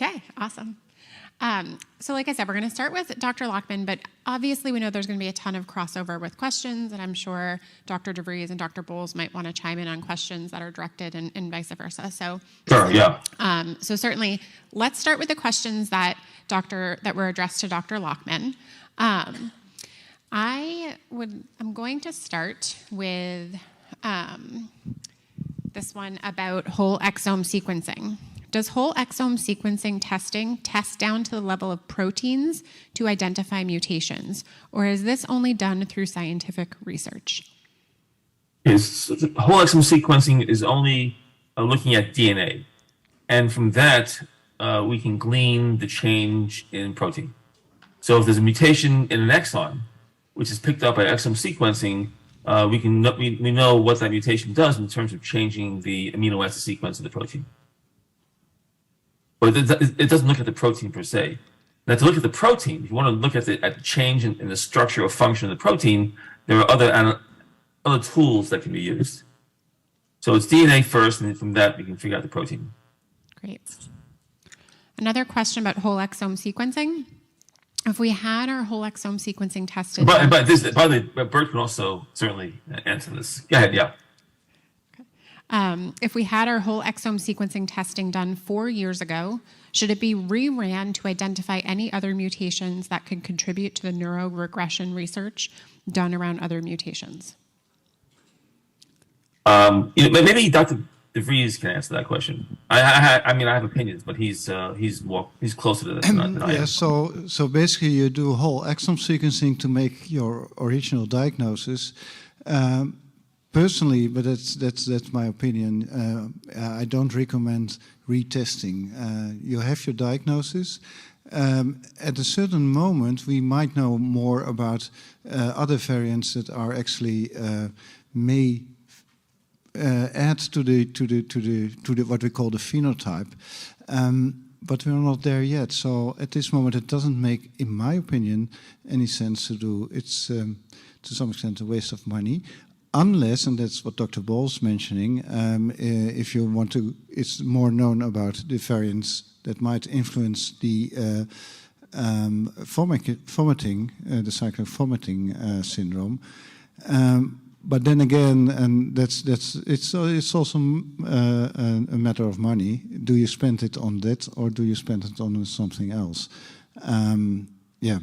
Okay, awesome. So like I said, we're going to start with Dr. Lockman, but obviously we know there's going to be a ton of crossover with questions, and I'm sure Dr. DeVries and Dr. Bowles might want to chime in on questions that are directed and vice versa. So, Sure, yeah. So certainly, let's start with the questions that were addressed to Dr. Lockman. I'm going to start with this one about whole exome sequencing. Does whole exome sequencing testing test down to the level of proteins to identify mutations, or is this only done through scientific research? Whole exome sequencing is only looking at DNA, and from that we can glean the change in protein. So if there's a mutation in an exon, which is picked up by exome sequencing, we know what that mutation does in terms of changing the amino acid sequence of the protein. But it doesn't look at the protein per se. Now, to look at the protein, if you want to look at the change in the structure or function of the protein, there are other tools that can be used. So it's DNA first, and then from that we can figure out the protein. Great. Another question about whole exome sequencing. If we had our whole exome sequencing tested... By the way, Bert can also certainly answer this. Go ahead, yeah. If we had our whole exome sequencing testing done 4 years ago, should it be reran to identify any other mutations that could contribute to the neuroregression research done around other mutations? Maybe Dr. DeVries can answer that question. I have opinions, but he's closer to this than I am. So basically you do whole exome sequencing to make your original diagnosis. Personally, but that's my opinion, I don't recommend retesting. You have your diagnosis. At a certain moment, we might know more about other variants that are actually may add to the what we call the phenotype. But we're not there yet. So at this moment, it doesn't make, in my opinion, any sense to do. It's to some extent a waste of money. Unless, and that's what Dr. Ball's mentioning, if you want to, it's more known about the variants that might influence the vomiting, the cyclic vomiting syndrome. But then again, and it's also a matter of money. Do you spend it on that, or do you spend it on something else? Yeah.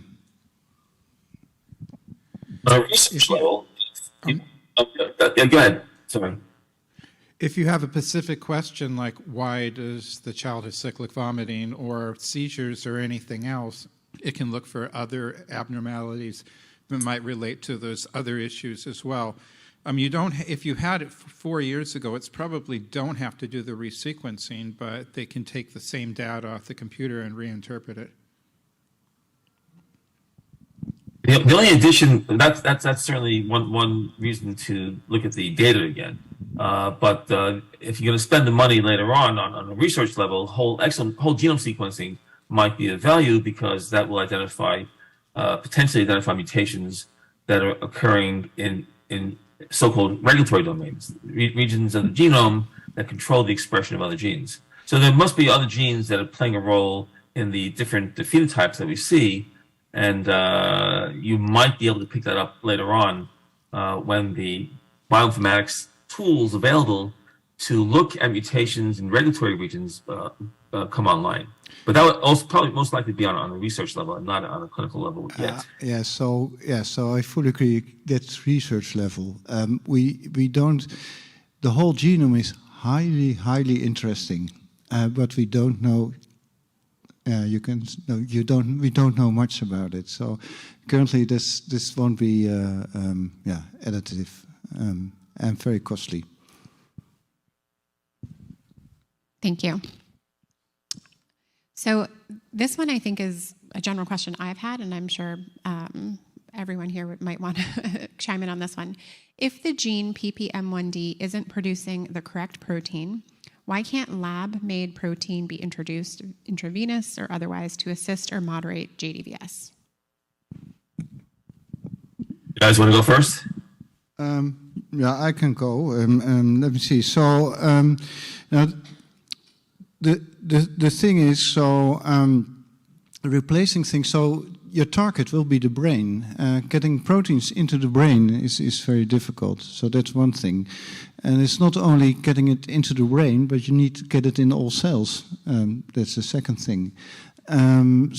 On a research level. Yeah, go ahead. Sorry. If you have a specific question like why does the child have cyclic vomiting or seizures or anything else, it can look for other abnormalities that might relate to those other issues as well. If you had it 4 years ago, it's probably don't have to do the resequencing, but they can take the same data off the computer and reinterpret it. The only addition, that's certainly one reason to look at the data again. But if you're going to spend the money later on a research level, whole genome sequencing might be of value because that will potentially identify mutations that are occurring in so-called regulatory domains, regions of the genome that control the expression of other genes. So there must be other genes that are playing a role in the different phenotypes that we see. And you might be able to pick that up later on when the bioinformatics tools available to look at mutations in regulatory regions come online. But that would also probably most likely be on a research level and not on a clinical level yet. So I fully agree. That's research level. We don't. The whole genome is highly interesting, but we don't know. We don't know much about it. So currently, this won't be additive and very costly. Thank you. So this one, I think, is a general question I've had, and I'm sure everyone here might want to chime in on this one. If the gene PPM1D isn't producing the correct protein, why can't lab-made protein be introduced intravenous or otherwise to assist or moderate JDVS? You guys want to go first? Yeah, I can go. Let me see. So now, the thing is, so replacing things, so your target will be the brain. Getting proteins into the brain is very difficult. So that's one thing. And it's not only getting it into the brain, but you need to get it in all cells. That's the second thing. And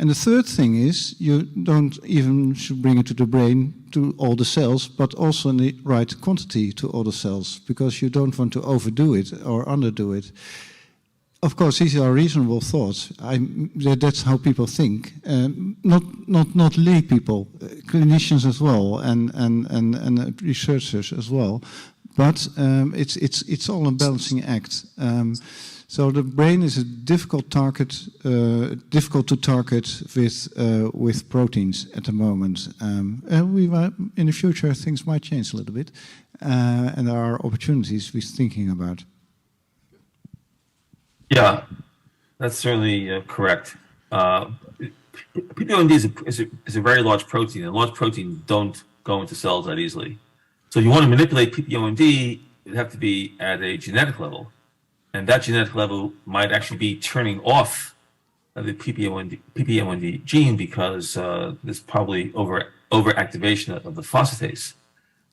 the third thing is you don't even should bring it to the brain, to all the cells, but also in the right quantity to all the cells, because you don't want to overdo it or underdo it. Of course, these are reasonable thoughts. That's how people think. Not lay people, clinicians as well, and researchers as well. But it's all a balancing act. So the brain is a difficult target, difficult to target with proteins at the moment. And in the future, things might change a little bit, and there are opportunities we're thinking about. Yeah, that's certainly correct. PPMD is a very large protein, and large proteins don't go into cells that easily. So if you want to manipulate PPMD, it'd have to be at a genetic level. And that genetic level might actually be turning off the PPM1D gene because there's probably overactivation of the phosphatase.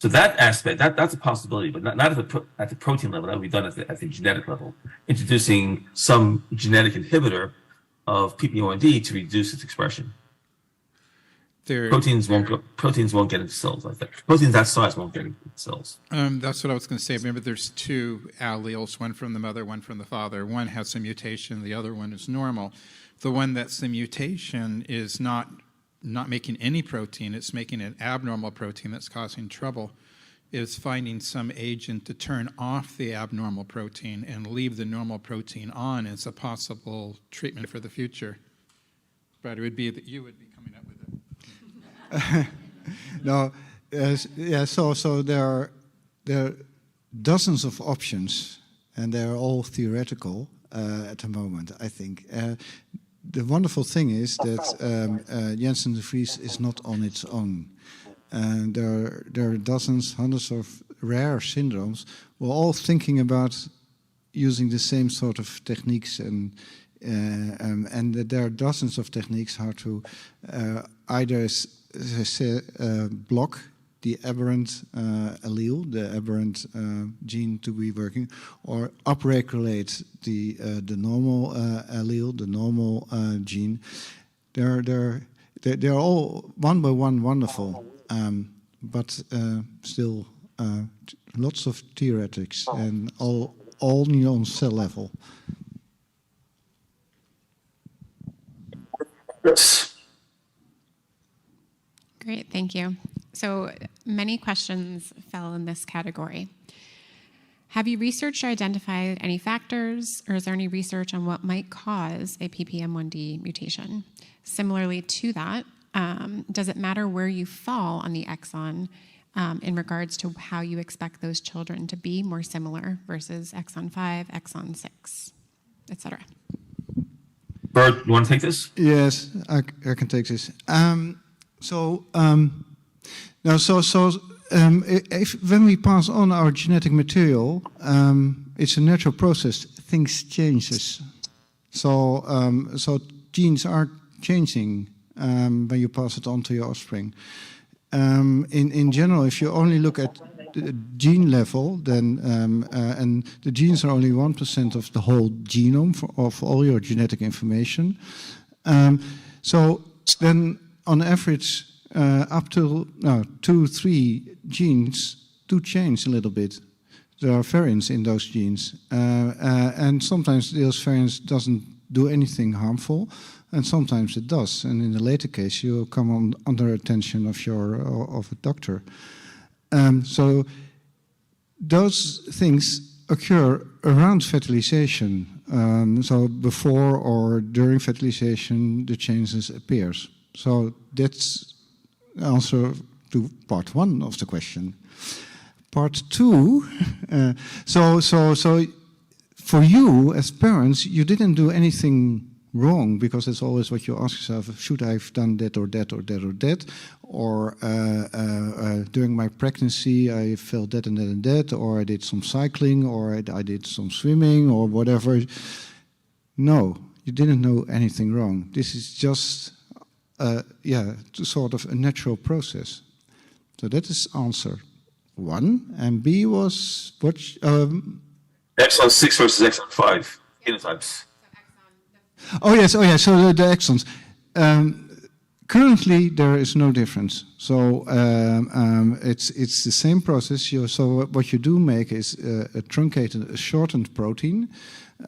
So that aspect, that's a possibility, but not at the protein level. That would be done at the genetic level, introducing some genetic inhibitor of PPM1D to reduce its expression. Proteins won't get into cells like that. Proteins that size won't get into cells. That's what I was going to say. Remember, there's two alleles, one from the mother, one from the father. One has a mutation, the other one is normal. The one that's the mutation is not making any protein, it's making an abnormal protein that's causing trouble, is finding some agent to turn off the abnormal protein and leave the normal protein on as a possible treatment for the future. But it would be that you would be coming up with it. No, yeah. So there are dozens of options, and they're all theoretical at the moment, I think. The wonderful thing is that Janssen de Vries is not on its own. There are dozens, hundreds of rare syndromes. We're all thinking about using the same sort of techniques, and there are dozens of techniques how to either block the aberrant allele, the aberrant gene to be working, or upregulate the normal allele, the normal gene. They're all one by one wonderful, but still lots of theoretics and all on cell level. Great, thank you. So many questions fell in this category. Have you researched or identified any factors, or is there any research on what might cause a PPM1D mutation? Similarly to that, does it matter where you fall on the exon in regards to how you expect those children to be more similar versus exon 5, exon 6, et cetera? Bert, you want to take this? Yes, I can take this. When we pass on our genetic material, it's a natural process. Things changes. So genes are changing when you pass it on to your offspring. In general, if you only look at the gene level, then and the genes are only 1% of the whole genome of all your genetic information. So then, on average, up to 2-3 genes do change a little bit. There are variants in those genes, and sometimes those variants doesn't do anything harmful, and sometimes it does. And in the later case, you come under attention of a doctor. So those things occur around fertilization. So before or during fertilization, the changes appears. So that's the answer to part one of the question. Part two, so for you as parents, you didn't do anything wrong, because it's always what you ask yourself: should I have done that or that or that or that, or during my pregnancy I felt that and that and that, or I did some cycling, or I did some swimming, or whatever. No, you didn't know anything wrong. This is just, sort of a natural process. So that is answer 1. And B was what? Exon 6 versus exon 5 phenotypes. Oh yes. So the exons. Currently, there is no difference. So it's the same process. So what you do make is a truncated, a shortened protein,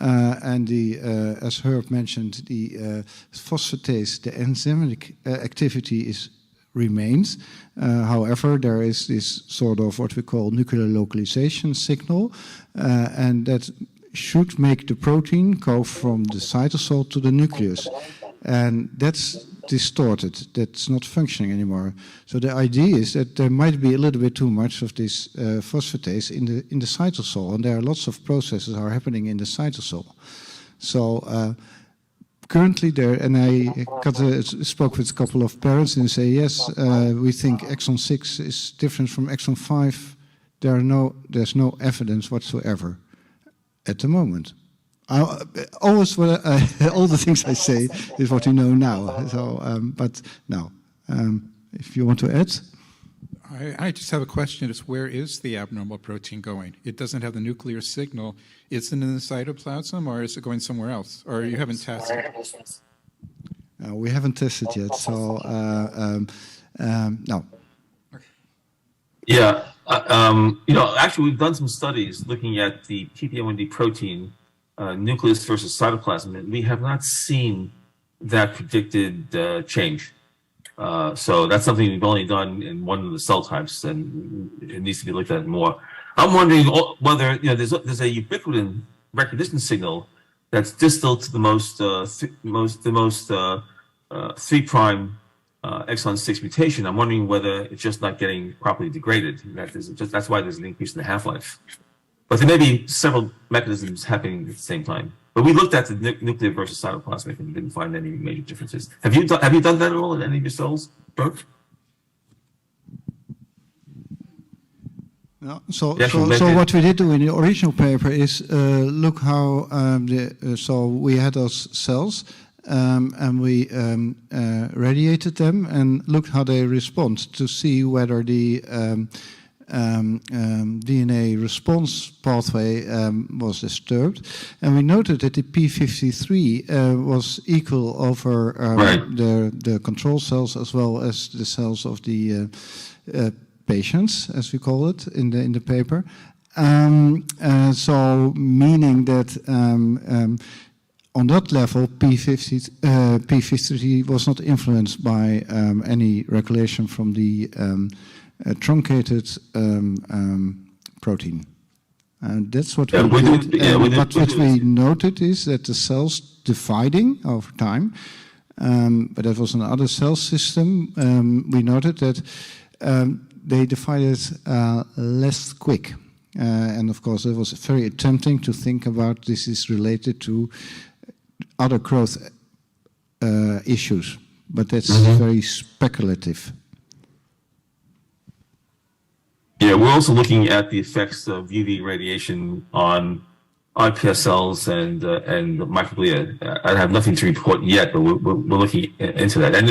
and as Herb mentioned, the phosphatase, the enzymatic activity remains. However, there is this sort of what we call nuclear localization signal, and that should make the protein go from the cytosol to the nucleus, and that's distorted. That's not functioning anymore. So the idea is that there might be a little bit too much of this phosphatase in the cytosol, and there are lots of processes are happening in the cytosol. So currently there, and I spoke with a couple of parents and say, yes, we think exon 6 is different from exon 5. There's no evidence whatsoever at the moment. Always, all the things I say is what you know now. So, but now, if you want to add. I just have a question. It's where is the abnormal protein going? It doesn't have the nuclear signal. Is it in the cytoplasm, or is it going somewhere else? Or you haven't tested? We haven't tested yet, so no. Yeah, actually, we've done some studies looking at the PPM1D protein, nucleus versus cytoplasm, and we have not seen that predicted change. So that's something we've only done in one of the cell types, and it needs to be looked at more. I'm wondering whether there's a ubiquitin recognition signal that's distal to the most 3' exon 6 mutation. I'm wondering whether it's just not getting properly degraded. That's why there's an increase in the half-life. But there may be several mechanisms happening at the same time. But we looked at the nuclear versus cytoplasmic and didn't find any major differences. Have you done that at all in any of your cells, Bert? No. So what we did do in the original paper is look how so we had those cells and we radiated them and looked how they respond to see whether the DNA response pathway was disturbed, and we noted that the p53 was equal over the control cells as well as the cells of the patients, as we call it in the paper. So meaning that on that level, p53 was not influenced by any regulation from the truncated protein. And that's what we did. What we noted is that the cells dividing over time, but that was another cell system, we noted that they divided less quick. And of course, it was very tempting to think about this is related to other growth issues, but that's very speculative. Yeah, we're also looking at the effects of UV radiation on iPS cells and microglia. I have nothing to report yet, but we're looking into that. And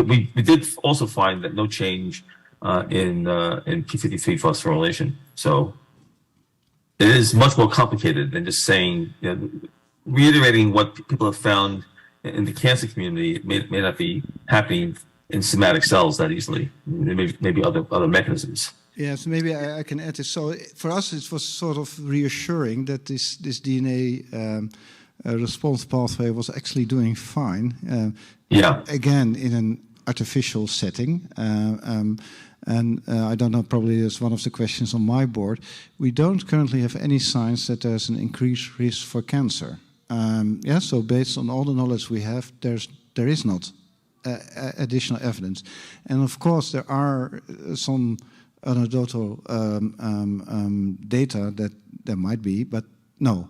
we did also find that no change in p53 phosphorylation. So it is much more complicated than just saying, reiterating what people have found in the cancer community. It may not be happening in somatic cells that easily. There may be other mechanisms. Yes, maybe I can add this. So for us, it was sort of reassuring that this DNA response pathway was actually doing fine. Again, in an artificial setting. And I don't know, probably it's one of the questions on my board. We don't currently have any signs that there's an increased risk for cancer. So based on all the knowledge we have, there is not additional evidence. And of course, there are some anecdotal data that there might be, but no.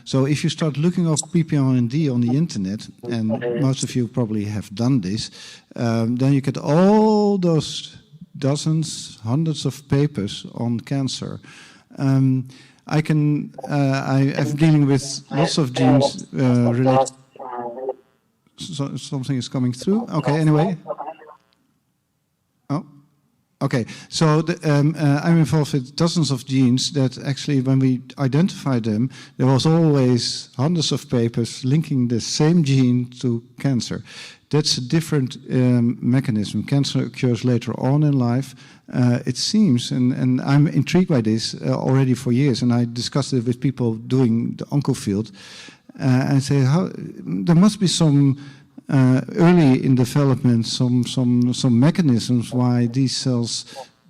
So if you start looking up PP1D on the internet, and most of you probably have done this, then you get all those dozens, hundreds of papers on cancer. I am dealing with lots of genes related. So, something is coming through. Okay, anyway. Oh, okay. So I'm involved with dozens of genes that actually, when we identified them, there was always hundreds of papers linking the same gene to cancer. That's a different mechanism. Cancer occurs later on in life. It seems, and I'm intrigued by this already for years, and I discussed it with people doing the oncofield, and say there must be some early in development some mechanisms why these cells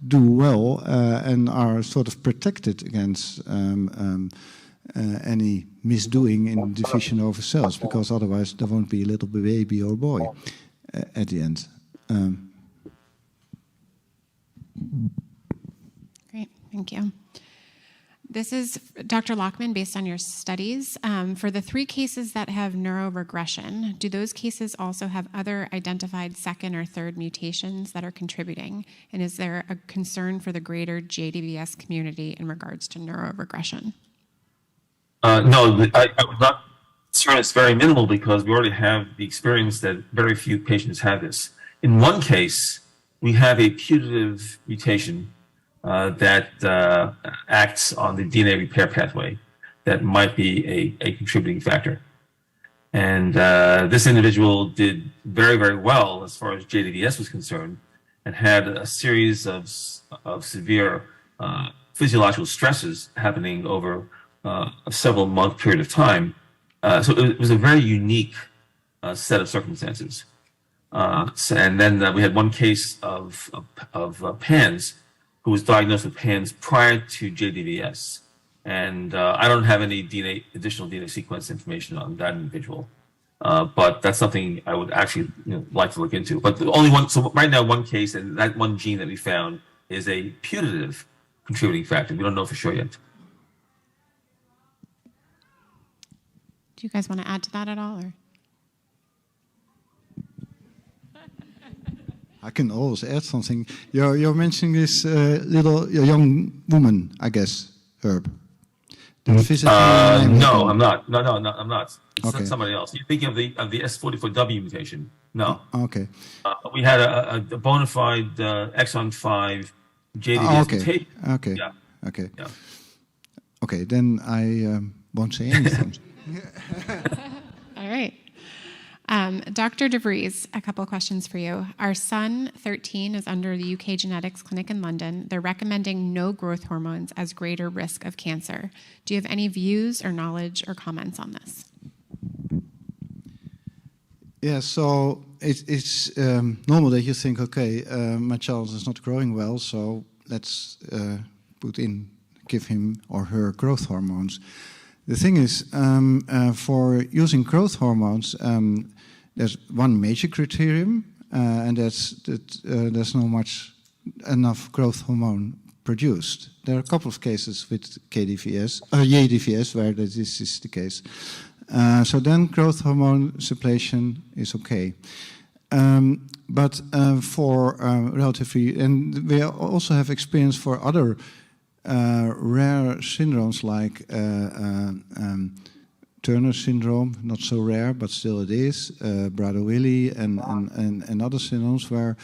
do well and are sort of protected against any misdoing in division over cells, because otherwise there won't be a little baby or boy at the end. Great, thank you. This is, Dr. Lockman, based on your studies. For the 3 cases that have neuroregression, do those cases also have other identified second or third mutations that are contributing? And is there a concern for the greater JDVS community in regards to neuroregression? No, I would not concern. It's very minimal because we already have the experience that very few patients have this. In one case, we have a putative mutation that acts on the DNA repair pathway that might be a contributing factor. And this individual did very, very well as far as JDVS was concerned, and had a series of severe physiological stresses happening over a several month period of time. So it was a very unique set of circumstances. And then we had one case of PANS, who was diagnosed with PANS prior to JDVS. And I don't have any additional DNA sequence information on that individual. But that's something I would actually like to look into. But the only one, so right now, one case, and that one gene that we found is a putative contributing factor. We don't know for sure yet. Do you guys want to add to that at all? Or? I can always add something. You're mentioning this young woman, I guess, Herb. No, I'm not. No, I'm not. It's somebody else. You're thinking of the S44W mutation. No. Okay. We had a bona fide exon 5 JDVS mutation. Okay. Yeah. Okay. Yeah. Okay. Then I won't say anything. All right. Dr. DeVries, a couple of questions for you. Our son, 13, is under the UK Genetics Clinic in London. They're recommending no growth hormones as greater risk of cancer. Do you have any views or knowledge or comments on this? Yeah, so it's normal that you think, okay, my child is not growing well, so let's give him or her growth hormones. The thing is, for using growth hormones, there's one major criterion, and that's that there's not enough growth hormone produced. There are a couple of cases with JDVS where this is the case. So then growth hormone suppletion is okay. But for relatively, and we also have experience for other rare syndromes like Turner syndrome, not so rare, but still it is, Prader-Willi and other syndromes where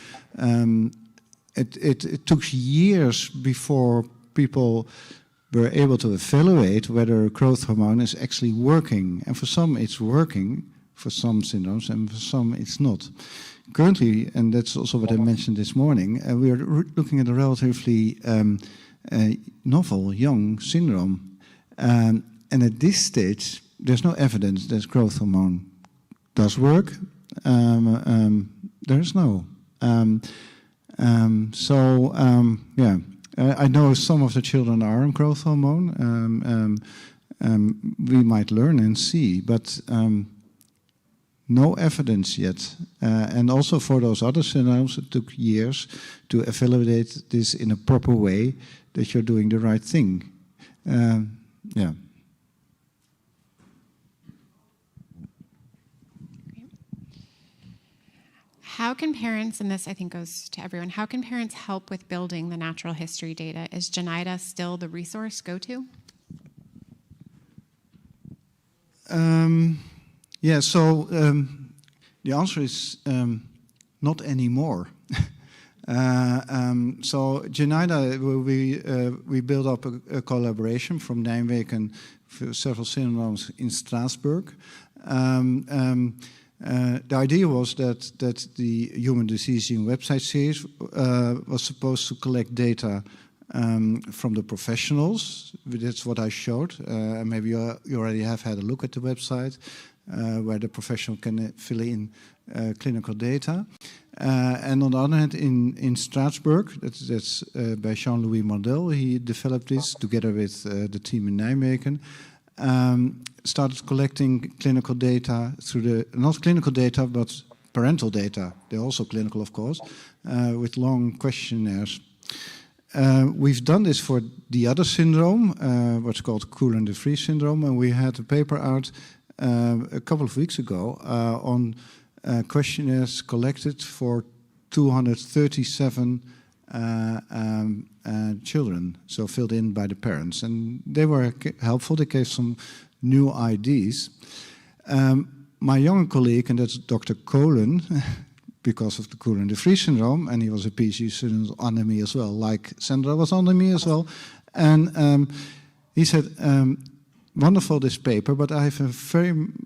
it took years before people were able to evaluate whether growth hormone is actually working. And for some it's working, for some syndromes, and for some it's not. Currently, and that's also what I mentioned this morning, we are looking at a relatively novel young syndrome. And at this stage, there's no evidence that growth hormone does work. There's no. I know some of the children are on growth hormone. We might learn and see, but no evidence yet. And also for those other syndromes, it took years to evaluate this in a proper way, that you're doing the right thing. How can parents, and this I think goes to everyone, how can parents help with building the natural history data? Is JNIDA still the resource go-to? Yeah, so the answer is not anymore. So JNIDA, we built up a collaboration from Nijmegen for several syndromes in Strasbourg. The idea was that the Human Disease Gene website series was supposed to collect data from the professionals. That's what I showed. Maybe you already have had a look at the website where the professional can fill in clinical data. And on the other hand, in Strasbourg, that's by Jean-Louis Mandel, he developed this together with the team in Nijmegen. Started collecting clinical data through the, not clinical data, but parental data. They're also clinical, of course, with long questionnaires. We've done this for the other syndrome, what's called Coulon-de-Vries syndrome, and we had a paper out a couple of weeks ago on questionnaires collected for 237 children, so filled in by the parents. And they were helpful. They gave some new ideas. My younger colleague, and that's Dr. Coulon, because of the Coulon-de-Vries syndrome, and he was a PhD student under me as well, like Sandra was under me as well. And he said, wonderful, this paper, but I have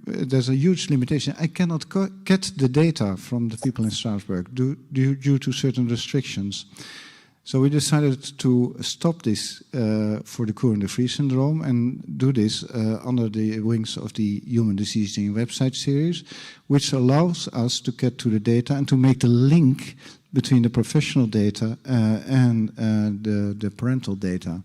there's a huge limitation. I cannot get the data from the people in Strasbourg due to certain restrictions. So we decided to stop this for the Coulon-de-Vries syndrome and do this under the wings of the Human Disease Gene website series, which allows us to get to the data and to make the link between the professional data and the parental data.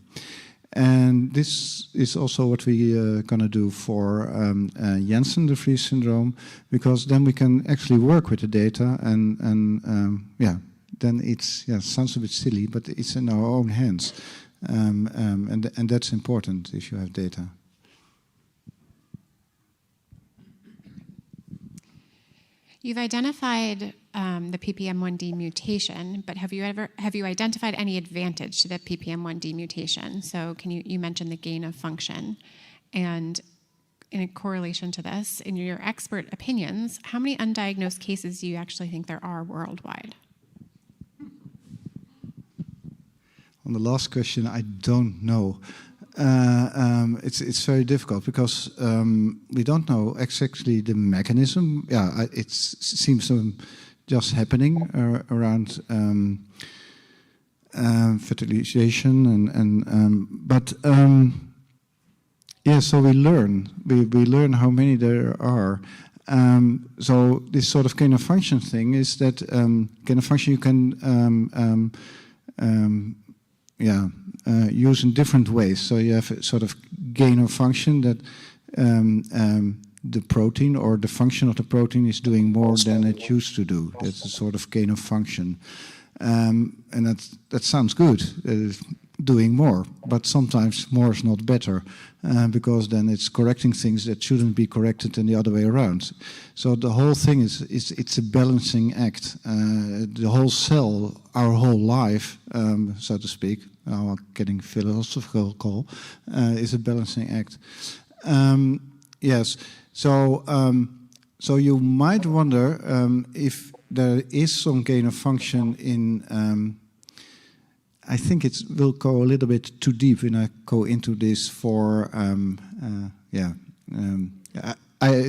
And this is also what we're going to do for Janssen-de-Vries syndrome, because then we can actually work with the data and yeah, then it's, yeah, sounds a bit silly, but it's in our own hands. And that's important if you have data. You've identified the PPM1D mutation, but have you identified any advantage to the PPM1D mutation? So you mentioned the gain of function, and in a correlation to this, in your expert opinions, how many undiagnosed cases do you actually think there are worldwide? On the last question, I don't know. It's very difficult because we don't know exactly the mechanism. Yeah, it seems just happening around fertilization but yeah. So we learn how many there are. So this sort of gain of function thing is that gain of function you can use in different ways. So you have a sort of gain of function that the protein or the function of the protein is doing more than it used to do. That's a sort of gain of function. And that sounds good, doing more. But sometimes more is not better because then it's correcting things that shouldn't be corrected and the other way around. So the whole thing it's a balancing act. The whole cell, our whole life, so to speak, now I'm getting philosophical, is a balancing act. Yes. So you might wonder if there is some gain of function in. I think it will go a little bit too deep when I go into this for.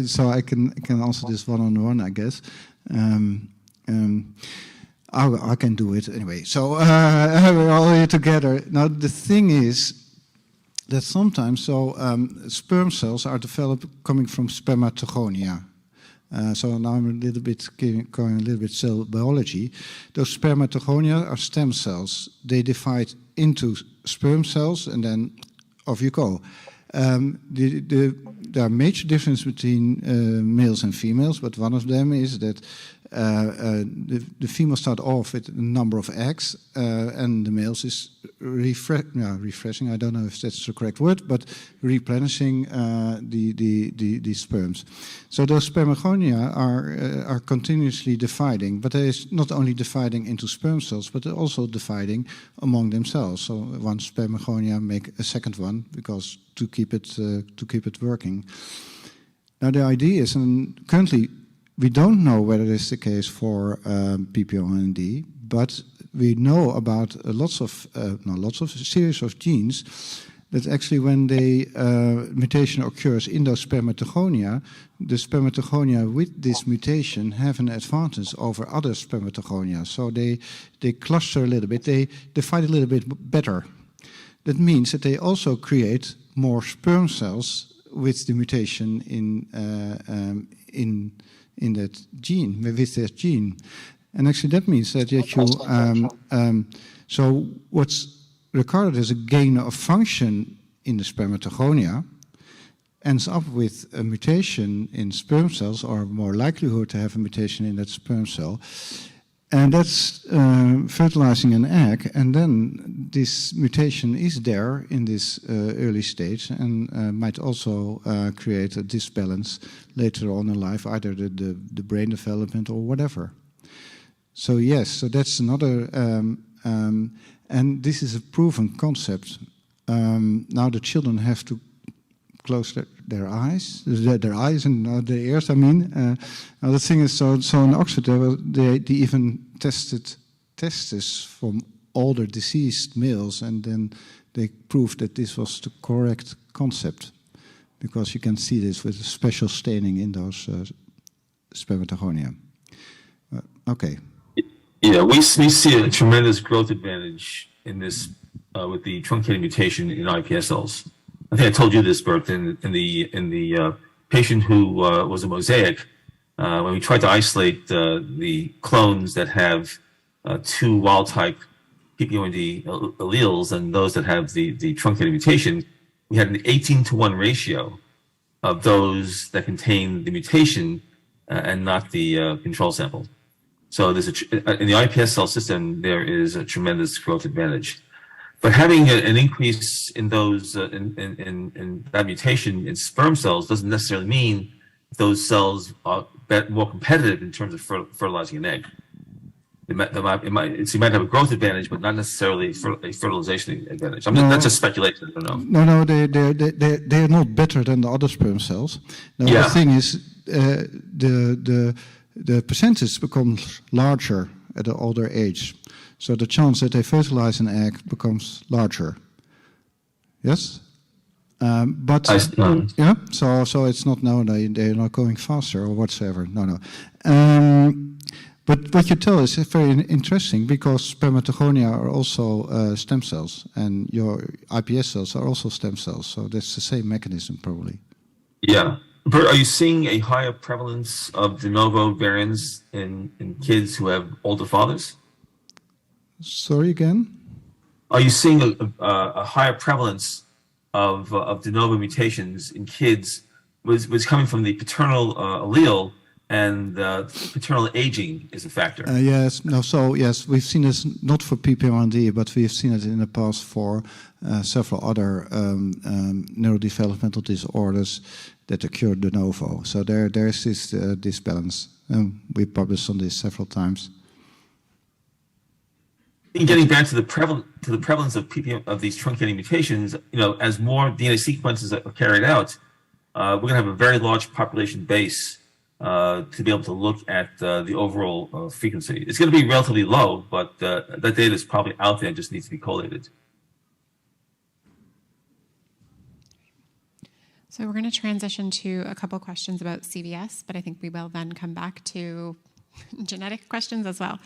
So I can answer this one-on-one, I guess. I can do it anyway. So we're all here together. Now the thing is that sometimes sperm cells are developed coming from spermatogonia. So now I'm going a little bit cell biology. Those spermatogonia are stem cells. They divide into sperm cells, and then off you go. There are major differences between males and females, but one of them is that the females start off with a number of eggs, and the males is refreshing. I don't know if that's the correct word, but replenishing the sperms. So those spermagonia are continuously dividing, but they is not only dividing into sperm cells, but they're also dividing among themselves. So one spermagonia make a second one because to keep it working. Now the idea is, and currently we don't know whether this is the case for PPO1D, but we know about a series of genes that actually when the mutation occurs in those spermatogonia, the spermatogonia with this mutation have an advantage over other spermatogonia. So they cluster a little bit, they divide a little bit better. That means that they also create more sperm cells with the mutation in that gene, with that gene. And actually that means that you, so what's recorded as a gain of function in the spermatogonia ends up with a mutation in sperm cells, or more likelihood to have a mutation in that sperm cell. And that's fertilizing an egg, and then this mutation is there in this early stage and might also create a disbalance later on in life, either the brain development or whatever. So yes, so that's another, and this is a proven concept. Now the children have to close their eyes, and their ears. I mean, now the thing is, so in Oxford they even tested testes from older deceased males, and then they proved that this was the correct concept, because you can see this with a special staining in those spermatogonia. Okay. Yeah, we see a tremendous growth advantage in this with the truncating mutation in iPSLs. I think I told you this, Bert, in the patient who was a mosaic. When we tried to isolate the clones that have two wild-type PPO1D alleles and those that have the truncating mutation, we had an 18-to-1 ratio of those that contain the mutation and not the control sample. So there's in the iPSL system, there is a tremendous growth advantage. But having an increase in those in that mutation in sperm cells doesn't necessarily mean those cells are more competitive in terms of fertilizing an egg. So you might have a growth advantage, but not necessarily a fertilization advantage. That's just speculation. I don't know. No, they are not better than the other sperm cells. Now, Yeah. The thing is, the percentage becomes larger at an older age. So the chance that they fertilize an egg becomes larger. Yes? But yeah, so it's not, no, they're not going faster or whatsoever. No. But what you tell is very interesting, because spermatogonia are also stem cells, and your iPS cells are also stem cells. So that's the same mechanism, probably. Yeah. Bert, are you seeing a higher prevalence of de novo variants in kids who have older fathers? Sorry again? Are you seeing a higher prevalence of de novo mutations in kids was coming from the paternal allele, and paternal aging is a factor? Yes, we've seen this not for PPO1D, but we've seen it in the past for several other neurodevelopmental disorders that occur de novo. So there's this disbalance. We published on this several times. Getting back to the prevalence of these truncating mutations, as more DNA sequences are carried out, we're going to have a very large population base to be able to look at the overall frequency. It's going to be relatively low, but that data is probably out there and just needs to be collated. So we're going to transition to a couple questions about CVS, but I think we will then come back to genetic questions as well.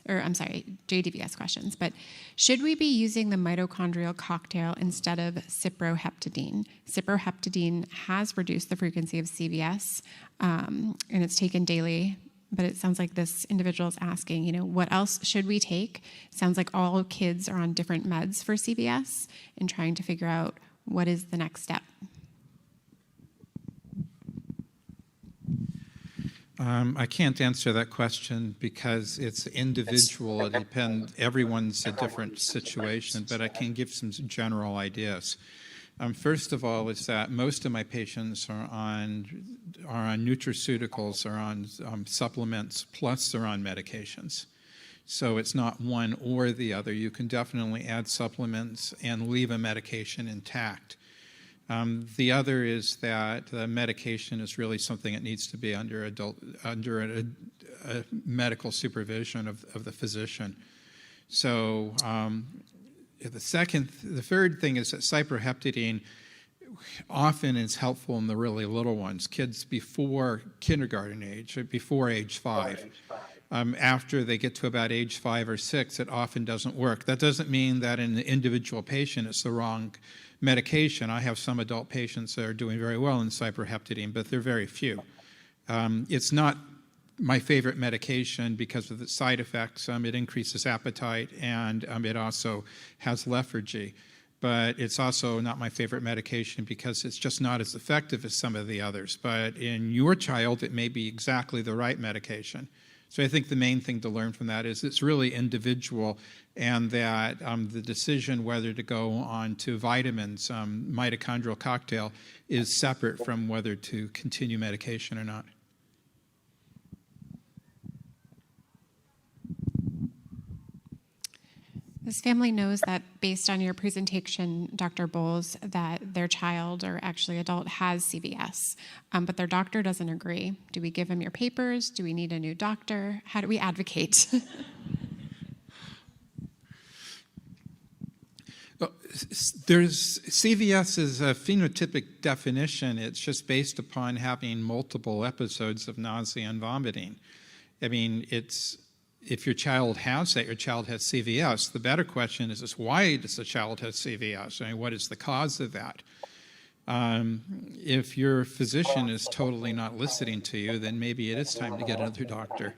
JDBS questions. But should we be using the mitochondrial cocktail instead of ciproheptadine? Ciproheptadine has reduced the frequency of CVS, and it's taken daily. But it sounds like this individual is asking, what else should we take? Sounds like all kids are on different meds for CVS and trying to figure out what is the next step. I can't answer that question because it's individual. It depends. Everyone's a different situation, but I can give some general ideas. First of all, is that most of my patients are on nutraceuticals, are on supplements, plus they're on medications. So it's not one or the other. You can definitely add supplements and leave a medication intact. The other is that the medication is really something that needs to be under a medical supervision of the physician. So the third thing is that cyproheptadine often is helpful in the really little ones, kids before kindergarten age, or before age 5. After they get to about age 5 or 6, it often doesn't work. That doesn't mean that in the individual patient it's the wrong medication. I have some adult patients that are doing very well in cyproheptadine, but they're very few. It's not my favorite medication because of the side effects. It increases appetite, and it also has lethargy. But it's also not my favorite medication because it's just not as effective as some of the others. But in your child, it may be exactly the right medication. So I think the main thing to learn from that is it's really individual, and that the decision whether to go on to vitamins, mitochondrial cocktail, is separate from whether to continue medication or not. This family knows that based on your presentation, Dr. Bowles, that their child, or actually adult, has CVS, but their doctor doesn't agree. Do we give them your papers? Do we need a new doctor? How do we advocate? Well, CVS is a phenotypic definition. It's just based upon having multiple episodes of nausea and vomiting. I mean, if your child has that, your child has CVS, the better question is why does the child have CVS? I mean, what is the cause of that? If your physician is totally not listening to you, then maybe it is time to get another doctor.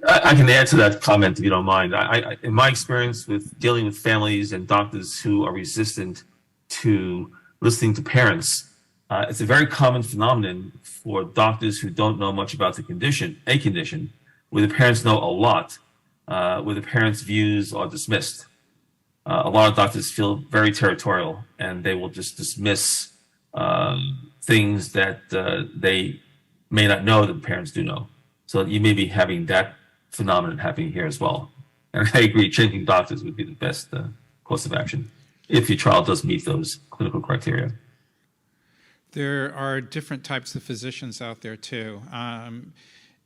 I can add to that comment if you don't mind. In my experience with dealing with families and doctors who are resistant to listening to parents, it's a very common phenomenon for doctors who don't know much about a condition, where the parents know a lot, where the parents' views are dismissed. A lot of doctors feel very territorial, and they will just dismiss things that they may not know that the parents do know. So you may be having that phenomenon happening here as well. And I agree, changing doctors would be the best course of action if your child does meet those clinical criteria. There are different types of physicians out there, too.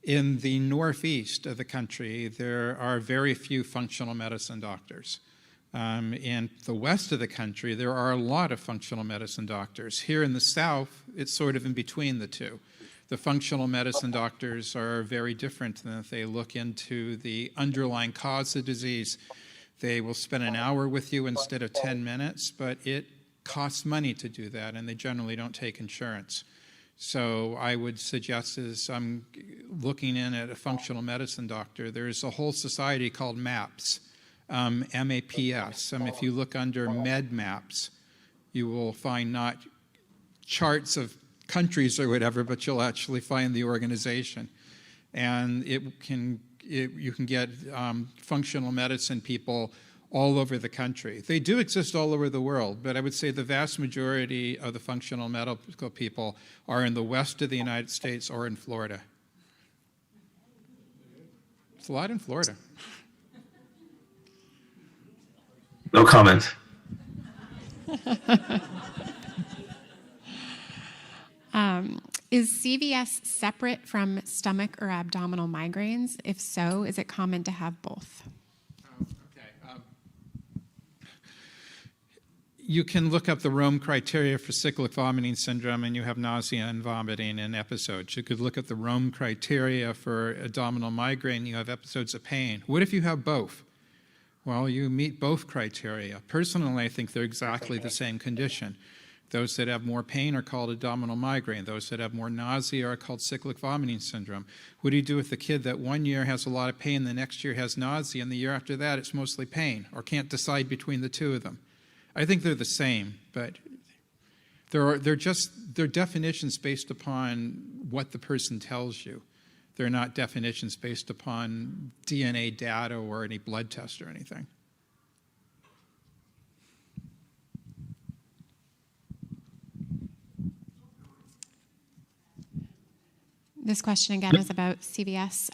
In the northeast of the country, there are very few functional medicine doctors. In the west of the country, there are a lot of functional medicine doctors. Here in the south, it's sort of in between the two. The functional medicine doctors are very different than if they look into the underlying cause of disease. They will spend an hour with you instead of 10 minutes, but it costs money to do that, and they generally don't take insurance. So I would suggest, as I'm looking in at a functional medicine doctor, there's a whole society called MAPS, M-A-P-S. If you look under MedMaps, you will find not charts of countries or whatever, but you'll actually find the organization. And you can get functional medicine people all over the country. They do exist all over the world, but I would say the vast majority of the functional medical people are in the west of the United States or in Florida. It's a lot in Florida. No comment. Is CVS separate from stomach or abdominal migraines? If so, is it common to have both? You can look up the Rome criteria for cyclic vomiting syndrome, and you have nausea and vomiting in episodes. You could look at the Rome criteria for abdominal migraine, you have episodes of pain. What if you have both? Well, you meet both criteria. Personally, I think they're exactly the same condition. Those that have more pain are called abdominal migraine. Those that have more nausea are called cyclic vomiting syndrome. What do you do with the kid that one year has a lot of pain, the next year has nausea, and the year after that it's mostly pain, or can't decide between the two of them? I think they're the same, but They're definitions based upon what the person tells you. They're not definitions based upon DNA data or any blood test or anything. This question again is about CVS.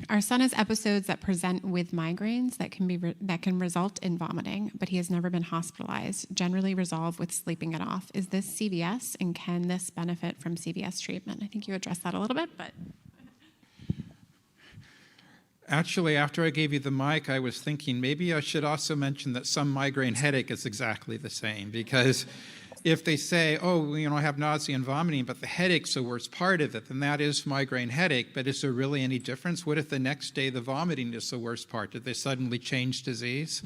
Our son has episodes that present with migraines that can result in vomiting, but he has never been hospitalized. Generally resolve with sleeping it off. Is this CVS, and can this benefit from CVS treatment? I think you addressed that a little bit, but actually, after I gave you the mic, I was thinking maybe I should also mention that some migraine headache is exactly the same, because if they say, oh, I have nausea and vomiting, but the headache's the worst part of it, then that is migraine headache. But is there really any difference? What if the next day the vomiting is the worst part? Did they suddenly change disease?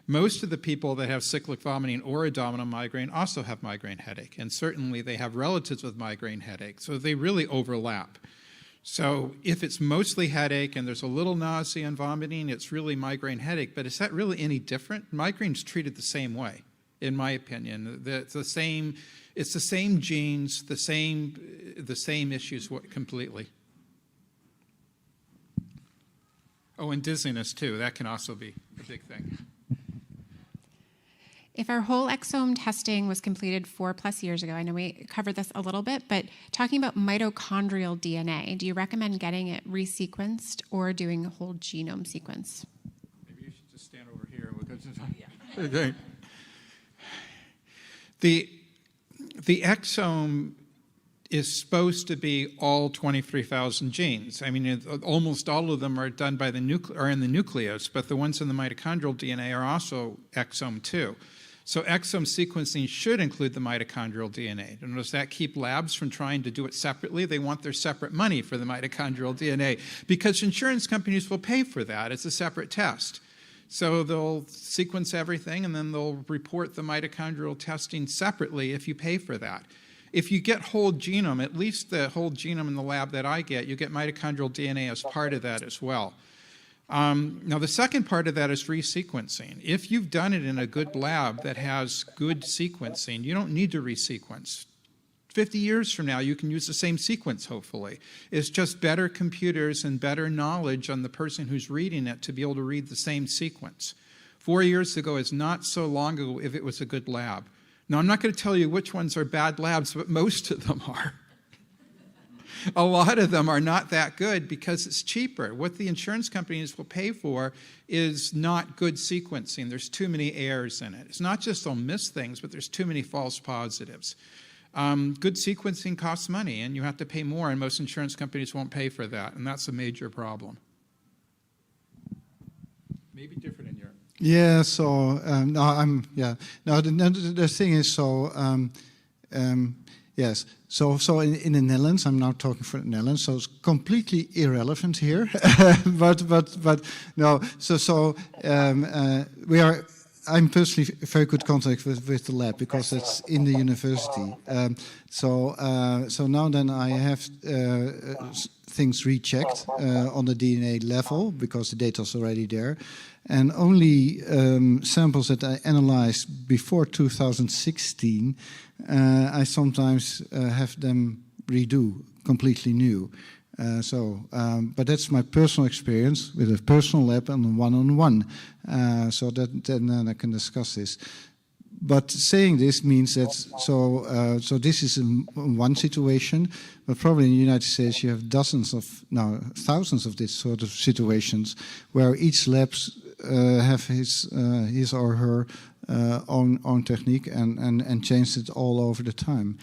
Most of the people that have cyclic vomiting or abdominal migraine also have migraine headache, and certainly they have relatives with migraine headache, so they really overlap. So if it's mostly headache and there's a little nausea and vomiting, it's really migraine headache. But is that really any different? Migraine's treated the same way, in my opinion. It's the same genes, the same issues completely. Oh, and dizziness too. That can also be a big thing. if our whole exome testing was completed 4+ years ago, I know we covered this a little bit, but talking about mitochondrial DNA, do you recommend getting it resequenced or doing a whole genome sequence? Maybe you should just stand over here and we'll go to the... The exome is supposed to be all 23,000 genes. I mean, almost all of them are done by are in the nucleus, but the ones in the mitochondrial DNA are also exome 2. So exome sequencing should include the mitochondrial DNA. And does that keep labs from trying to do it separately? They want their separate money for the mitochondrial DNA because insurance companies will pay for that. It's a separate test. So they'll sequence everything and then they'll report the mitochondrial testing separately if you pay for that. If you get whole genome, at least the whole genome in the lab that I get, you get mitochondrial DNA as part of that as well. Now, the second part of that is resequencing. If you've done it in a good lab that has good sequencing, you don't need to resequence. 50 years from now, you can use the same sequence, hopefully. It's just better computers and better knowledge on the person who's reading it to be able to read the same sequence. 4 years ago is not so long ago if it was a good lab. Now, I'm not going to tell you which ones are bad labs, but most of them are. A lot of them are not that good because it's cheaper. What the insurance companies will pay for is not good sequencing. There's too many errors in it. It's not just they'll miss things, but there's too many false positives. Good sequencing costs money, and you have to pay more, and most insurance companies won't pay for that, and that's a major problem. Maybe different in Europe. Yeah, so the thing is, so yes, so in the Netherlands, I'm now talking for the Netherlands, so it's completely irrelevant here, but no, we are. I'm personally very good contact with the lab because it's in the university. So now then I have things rechecked on the DNA level because the data is already there. And only samples that I analyzed before 2016, I sometimes have them redo completely new. But that's my personal experience with a personal lab and a one-on-one. So that then I can discuss this. But saying this means that so this is one situation, but probably in the United States you have thousands of this sort of situations where each labs have his or her own technique and change it all over the time.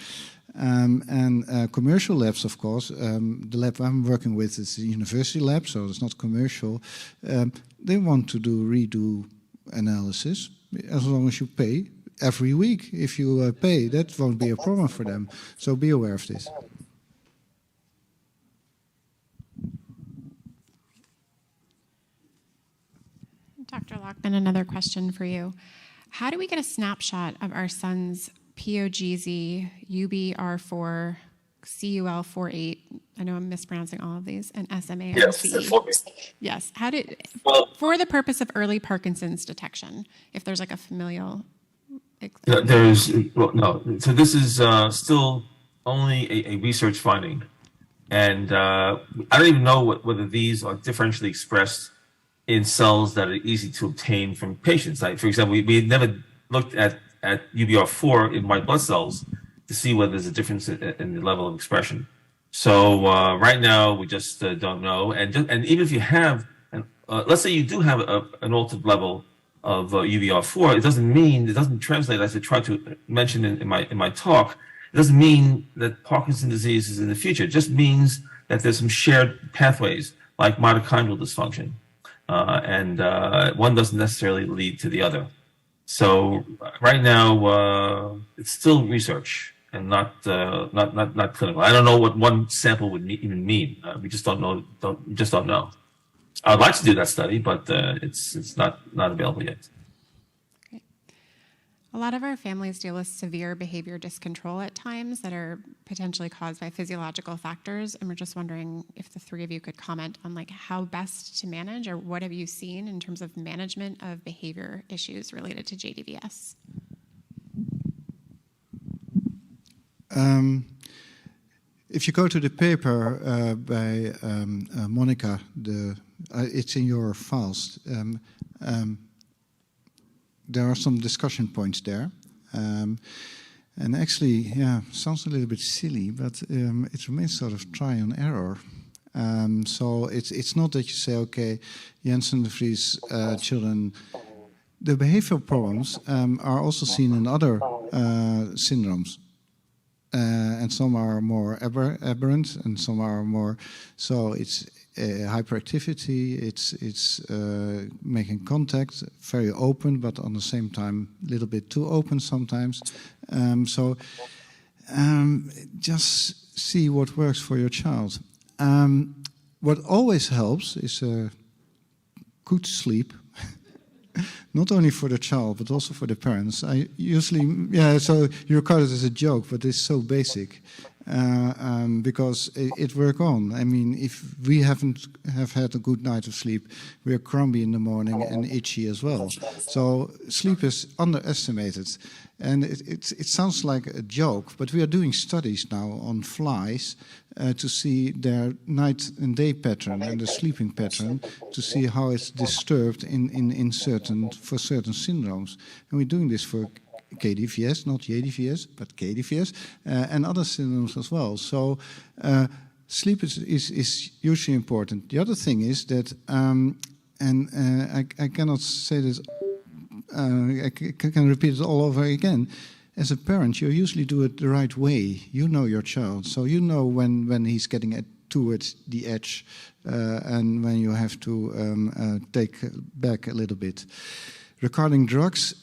Commercial labs, of course, the lab I'm working with is a university lab, so it's not commercial. They want to redo analysis as long as you pay every week. If you pay, that won't be a problem for them. So be aware of this. Dr. Lockman, another question for you. How do we get a snapshot of our son's POGZ, UBR4, CUL48, I know I'm mispronouncing all of these, and SMARCE? Yes. For the purpose of early Parkinson's detection, if there's like a familial There's well, no. So this is still only a research finding, and I don't even know whether these are differentially expressed in cells that are easy to obtain from patients. Like, for example, we had never looked at UBR4 in white blood cells to see whether there's a difference in the level of expression. So right now we just don't know. And even if you have, let's say you do have an altered level of UBR4, it doesn't translate, as I tried to mention in my talk. It doesn't mean that Parkinson's disease is in the future. It just means that there's some shared pathways like mitochondrial dysfunction. And one doesn't necessarily lead to the other. So right now, it's still research and not clinical. I don't know what one sample would even mean. We just don't know. Just don't know. I'd like to do that study, but it's not available yet. A lot of our families deal with severe behavior dyscontrol at times that are potentially caused by physiological factors, and we're just wondering if the three of you could comment on like how best to manage, or what have you seen in terms of management of behavior issues related to JDVS? If you go to the paper by Monica, it's in your files. There are some discussion points there. And actually, sounds a little bit silly, but it remains sort of try and error. So it's not that you say, okay, Jensen de Vries children, the behavioral problems are also seen in other syndromes. And some are more aberrant, and some are more. So it's hyperactivity. It's making contact, very open, but on the same time a little bit too open sometimes. Just see what works for your child. What always helps is good sleep. Not only for the child, but also for the parents. I usually, so you record it as a joke, but it's so basic because it works on. I mean, if we have had a good night of sleep, we are grumpy in the morning and itchy as well. So sleep is underestimated. And it sounds like a joke, but we are doing studies now on flies to see their night and day pattern and the sleeping pattern to see how it's disturbed for certain syndromes. And we're doing this for KDVS, not JDVS, but KDVS, and other syndromes as well. So sleep is hugely important. The other thing is that, I cannot say this, I can repeat it all over again. As a parent, you usually do it the right way. You know your child, so you know when he's getting towards the edge and when you have to take back a little bit. Regarding drugs,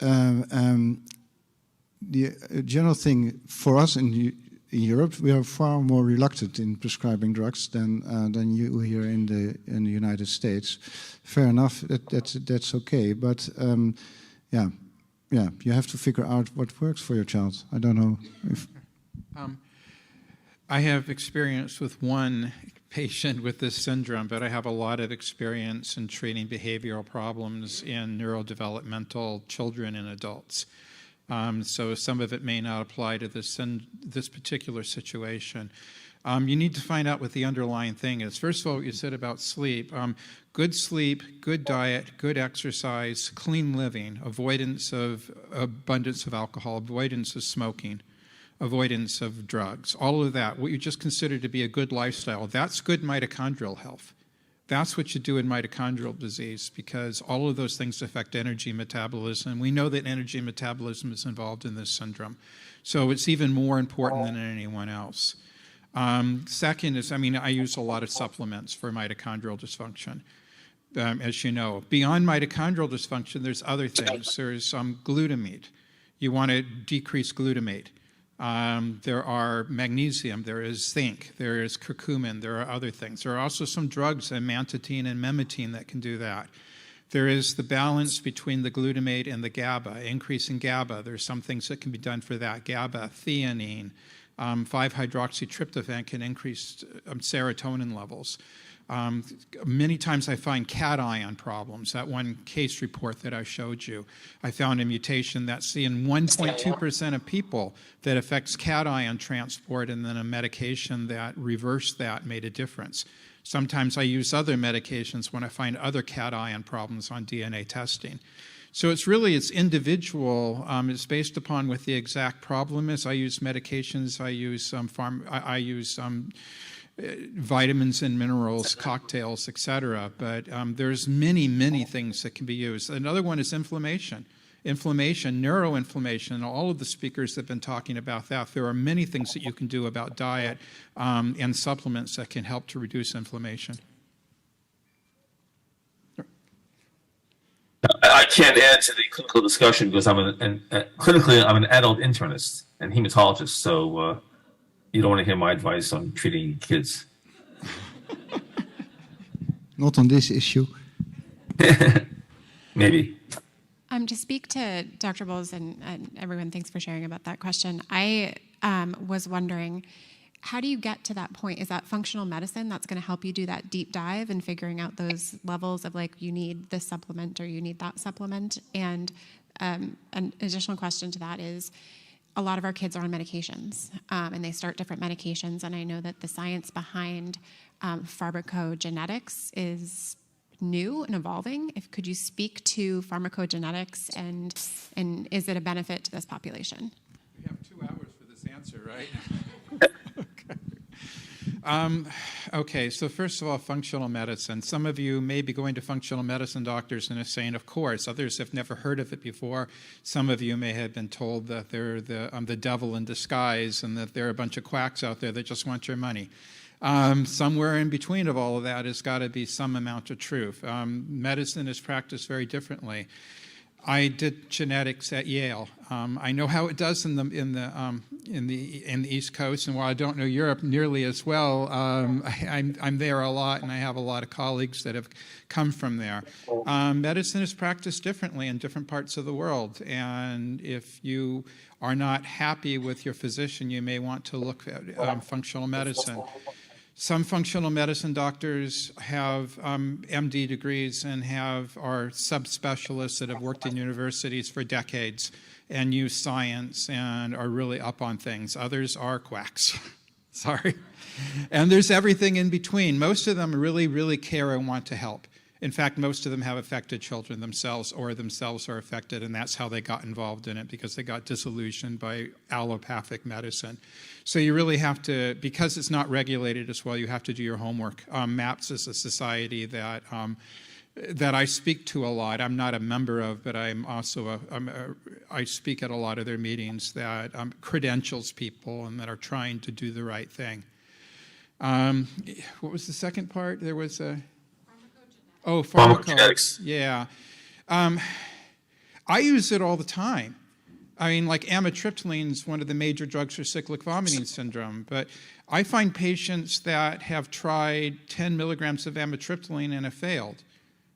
the general thing for us in Europe, we are far more reluctant in prescribing drugs than you here in the United States. Fair enough, that's okay, but you have to figure out what works for your child. I don't know if... I have experience with one patient with this syndrome, but I have a lot of experience in treating behavioral problems in neurodevelopmental children and adults. So some of it may not apply to this particular situation. You need to find out what the underlying thing is. First of all, what you said about sleep. Good sleep, good diet, good exercise, clean living, abundance of alcohol, avoidance of smoking, avoidance of drugs, all of that, what you just consider to be a good lifestyle, that's good mitochondrial health. That's what you do in mitochondrial disease, because all of those things affect energy metabolism. We know that energy metabolism is involved in this syndrome. So it's even more important than in anyone else. Second is, I use a lot of supplements for mitochondrial dysfunction. As you know, beyond mitochondrial dysfunction, there's other things. There's glutamate. You want to decrease glutamate. There are magnesium, there is zinc, there is curcumin, there are other things. There are also some drugs, amantadine and mematine, that can do that. There is the balance between the glutamate and the GABA, increasing GABA. There's some things that can be done for that. GABA, theanine, 5-hydroxytryptophan can increase serotonin levels. Many times I find cation problems. That one case report that I showed you, I found a mutation that's seen in 1.2% of people that affects cation transport, and then a medication that reversed that made a difference. Sometimes I use other medications when I find other cation problems on DNA testing. So it's individual. It's based upon what the exact problem is. I use medications. I use vitamins and minerals, cocktails, etc. But there's many things that can be used. Another one is inflammation. Neuroinflammation. All of the speakers have been talking about that. There are many things that you can do about diet and supplements that can help to reduce inflammation. I can't add to the clinical discussion because clinically I'm an adult internist and hematologist, so you don't want to hear my advice on treating kids. Not on this issue. Maybe. To speak to Dr. Bowles and everyone, thanks for sharing about that question. I was wondering, how do you get to that point? Is that functional medicine that's going to help you do that deep dive and figuring out those levels of like, you need this supplement or you need that supplement? And an additional question to that is, a lot of our kids are on medications and they start different medications. And I know that the science behind pharmacogenetics is new and evolving. Could you speak to pharmacogenetics and is it a benefit to this population? We have 2 hours for this answer, right? Okay, so first of all, functional medicine. Some of you may be going to functional medicine doctors and are saying, of course. Others have never heard of it before. Some of you may have been told that they're the devil in disguise and that there are a bunch of quacks out there that just want your money. Somewhere in between of all of that has got to be some amount of truth. Medicine is practiced very differently. I did genetics at Yale. I know how it does in the East Coast, and while I don't know Europe nearly as well, I'm there a lot, and I have a lot of colleagues that have come from there. Medicine is practiced differently in different parts of the world, and if you are not happy with your physician, you may want to look at functional medicine. Some functional medicine doctors have MD degrees and are subspecialists that have worked in universities for decades and use science and are really up on things. Others are quacks. Sorry. And there's everything in between. Most of them really care and want to help. In fact, most of them have affected children themselves or themselves are affected, and that's how they got involved in it, because they got disillusioned by allopathic medicine. So you really have to, because it's not regulated as well, you have to do your homework. MAPS is a society that I speak to a lot. I'm not a member of, but I'm also I speak at a lot of their meetings that credentials people and that are trying to do the right thing. What was the second part? There was a... Oh, pharmacogenetics. Yeah. I use it all the time. I mean, like amitriptyline is one of the major drugs for cyclic vomiting syndrome, but I find patients that have tried 10 milligrams of amitriptyline and have failed.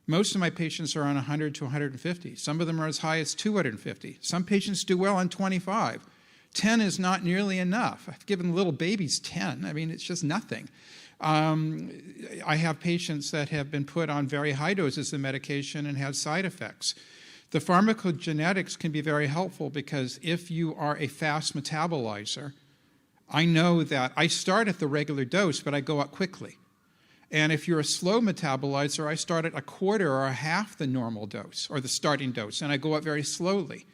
Most of my patients are on 100 to 150. Some of them are as high as 250. Some patients do well on 25. 10 is not nearly enough. I've given little babies 10. I mean, it's just nothing. I have patients that have been put on very high doses of medication and have side effects. The pharmacogenetics can be very helpful because if you are a fast metabolizer, I know that I start at the regular dose, but I go up quickly. And if you're a slow metabolizer, I start at a quarter or a half the normal dose or the starting dose, and I go up very slowly.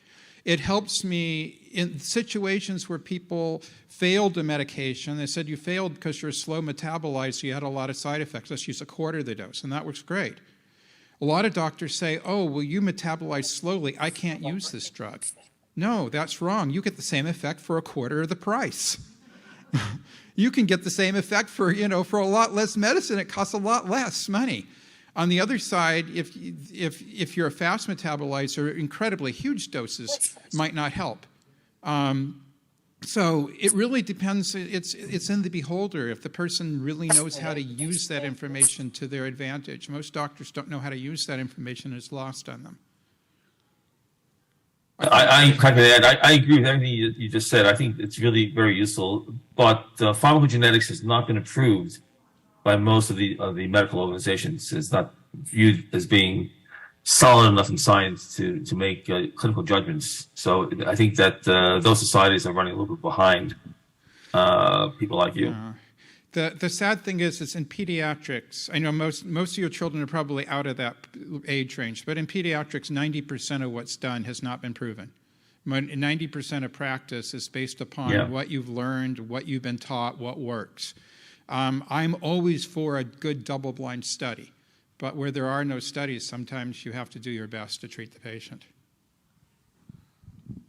It helps me in situations where people failed a medication. They said, you failed because you're a slow metabolizer, you had a lot of side effects. Let's use a quarter of the dose, and that works great. A lot of doctors say, oh, well, you metabolize slowly. I can't use this drug. No, that's wrong. You get the same effect for a quarter of the price. You can get the same effect for a lot less medicine. It costs a lot less money. On the other side, if you're a fast metabolizer, incredibly huge doses might not help. So it really depends. It's in the beholder. If the person really knows how to use that information to their advantage. Most doctors don't know how to use that information. It's lost on them. I agree with everything you just said. I think it's really very useful. But pharmacogenetics has not been approved by most of the medical organizations is not viewed as being solid enough in science to make clinical judgments. So I think that those societies are running a little bit behind people like you. The sad thing is in pediatrics, I know most of your children are probably out of that age range, but in pediatrics, 90% of what's done has not been proven. 90% of practice is based upon what you've learned, what you've been taught, what works. I'm always for a good double-blind study, but where there are no studies, sometimes you have to do your best to treat the patient.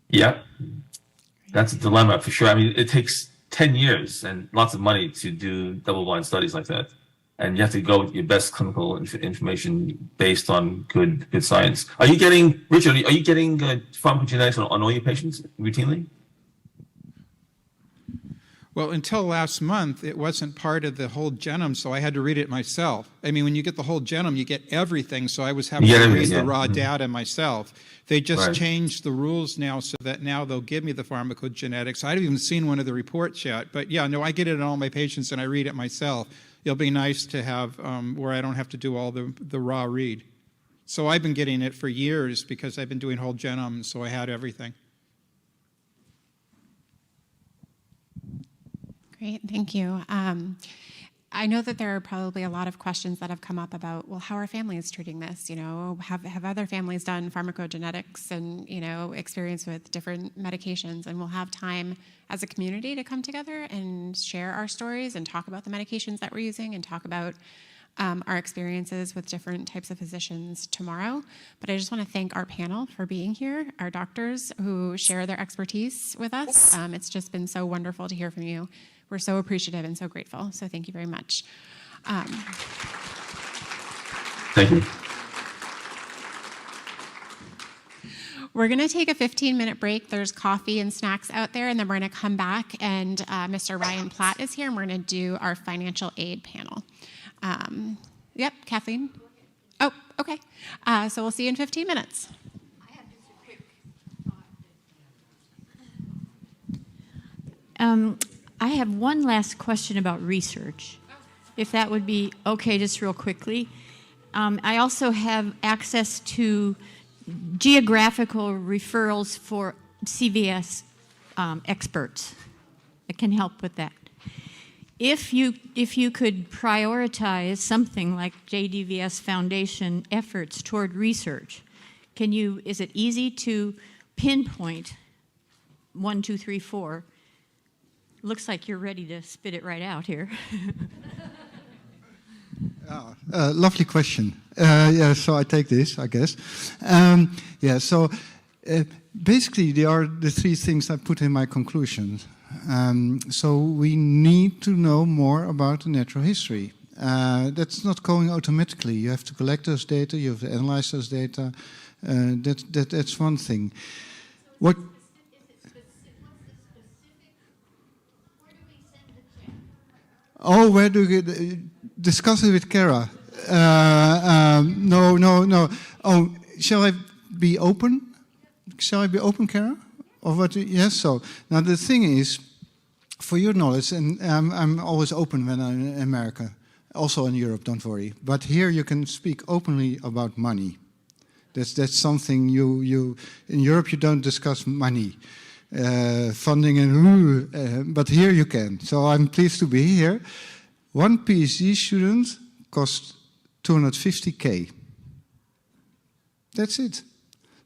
Yeah, that's a dilemma for sure. I mean, it takes 10 years and lots of money to do double-blind studies like that. And you have to go with your best clinical information based on good science. Are you getting, Richard, are you getting pharmacogenetics on all your patients routinely? Well, until last month, it wasn't part of the whole genome, so I had to read it myself. I mean, when you get the whole genome, you get everything, so I was having to read the raw data myself. They just changed the rules now so that now they'll give me the pharmacogenetics. I haven't even seen one of the reports yet, but yeah, no, I get it on all my patients and I read it myself. It'll be nice to have where I don't have to do all the raw read. So I've been getting it for years because I've been doing whole genomes, so I had everything. Great, thank you. I know that there are probably a lot of questions that have come up about, well, how are families treating this? You know, have other families done pharmacogenetics and, you know, experience with different medications? And we'll have time as a community to come together and share our stories and talk about the medications that we're using and talk about our experiences with different types of physicians tomorrow. But I just want to thank our panel for being here, our doctors who share their expertise with us. It's just been so wonderful to hear from you. We're so appreciative and so grateful. So thank you very much. Thank you. We're going to take a 15-minute break. There's coffee and snacks out there, and then we're going to come back, and Mr. Ryan Platt is here, and we're going to do our financial aid panel. Yep, Kathleen? Oh, okay. So we'll see you in 15 minutes. I have just a quick thought. I have one last question about research, if that would be okay, just real quickly. I also have access to geographical referrals for CVS experts. It can help with that. If you could prioritize something like JDVS Foundation efforts toward research, is it easy to pinpoint 1, 2, 3, 4? Looks like you're ready to spit it right out here. Lovely question. Yeah, so I take this, I guess. Basically, they are the three things I put in my conclusion. So we need to know more about the natural history. That's not going automatically. You have to collect those data, you have to analyze those data. That's one thing. What? Oh, where do you discuss it with Kara? No. Oh, shall I be open? Shall I be open, Kara? Or what? Yes. So now the thing is, for your knowledge, and I'm always open when I'm in America, also in Europe. Don't worry. But here you can speak openly about money. That's something you in Europe you don't discuss money. Funding and but here you can. So I'm pleased to be here. One PhD student costs 250K. That's it.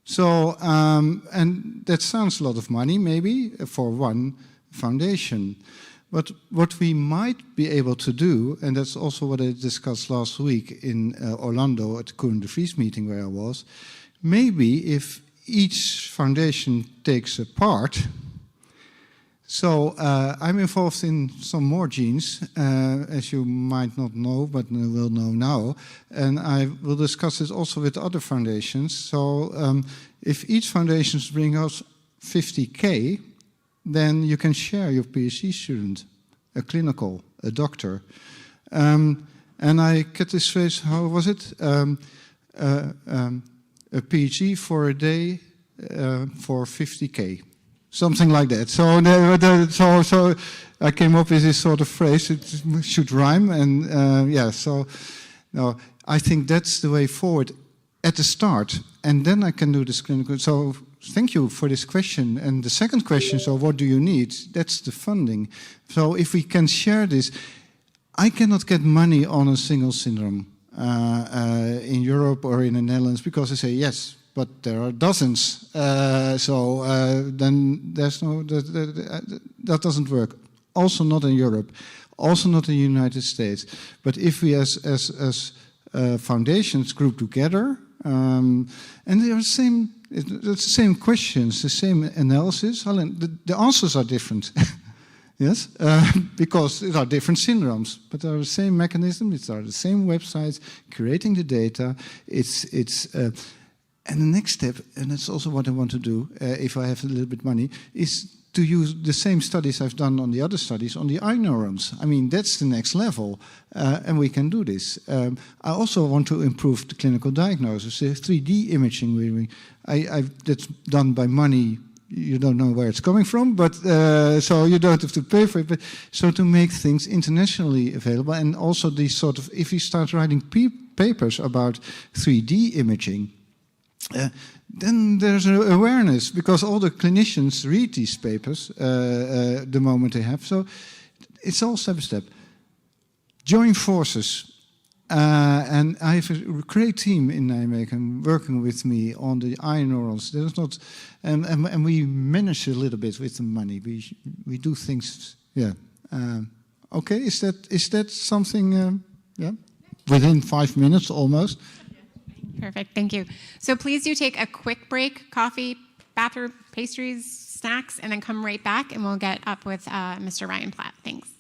So and that sounds a lot of money, maybe for one foundation. But what we might be able to do, and that's also what I discussed last week in Orlando at the Coen de Vries meeting where I was, maybe if each foundation takes a part. So I'm involved in some more genes, as you might not know, but will know now. And I will discuss this also with other foundations. So if each foundation brings us 50K, then you can share your PhD student, a clinical, a doctor. And I get this phrase, how was it? A PhD for a day for 50K, something like that. So I came up with this sort of phrase. It should rhyme, and yeah. So, no, I think that's the way forward at the start, and then I can do this clinical. So, thank you for this question. And the second question: so, what do you need? That's the funding. So, if we can share this, I cannot get money on a single syndrome in Europe or in the Netherlands because I say yes. But there are dozens, then there's no that doesn't work. Also not in Europe, also not in the United States. But if we as foundations group together, and they are the same questions, the same analysis. The answers are different. Yes, because there are different syndromes, but there are the same mechanism. It's are the same websites creating the data. And the next step, and that's also what I want to do, if I have a little bit money, is to use the same studies I've done on the other studies on the eye neurons. I mean, that's the next level, and we can do this. I also want to improve the clinical diagnosis, the 3D imaging. That's done by money. You don't know where it's coming from, but so you don't have to pay for it. But so to make things internationally available, and also these sort of, if you start writing papers about 3D imaging. Then there's an awareness because all the clinicians read these papers the moment they have. So it's all step by step. Join forces. And I have a great team in Nijmegen working with me on the eye neurons. There's not, and we manage a little bit with the money. We do things. Yeah. Okay. Is that something? Yeah. Within 5 minutes almost. Perfect, thank you. So please do take a quick break, coffee, bathroom, pastries, snacks, and then come right back and we'll get up with Mr. Ryan Platt. Thanks.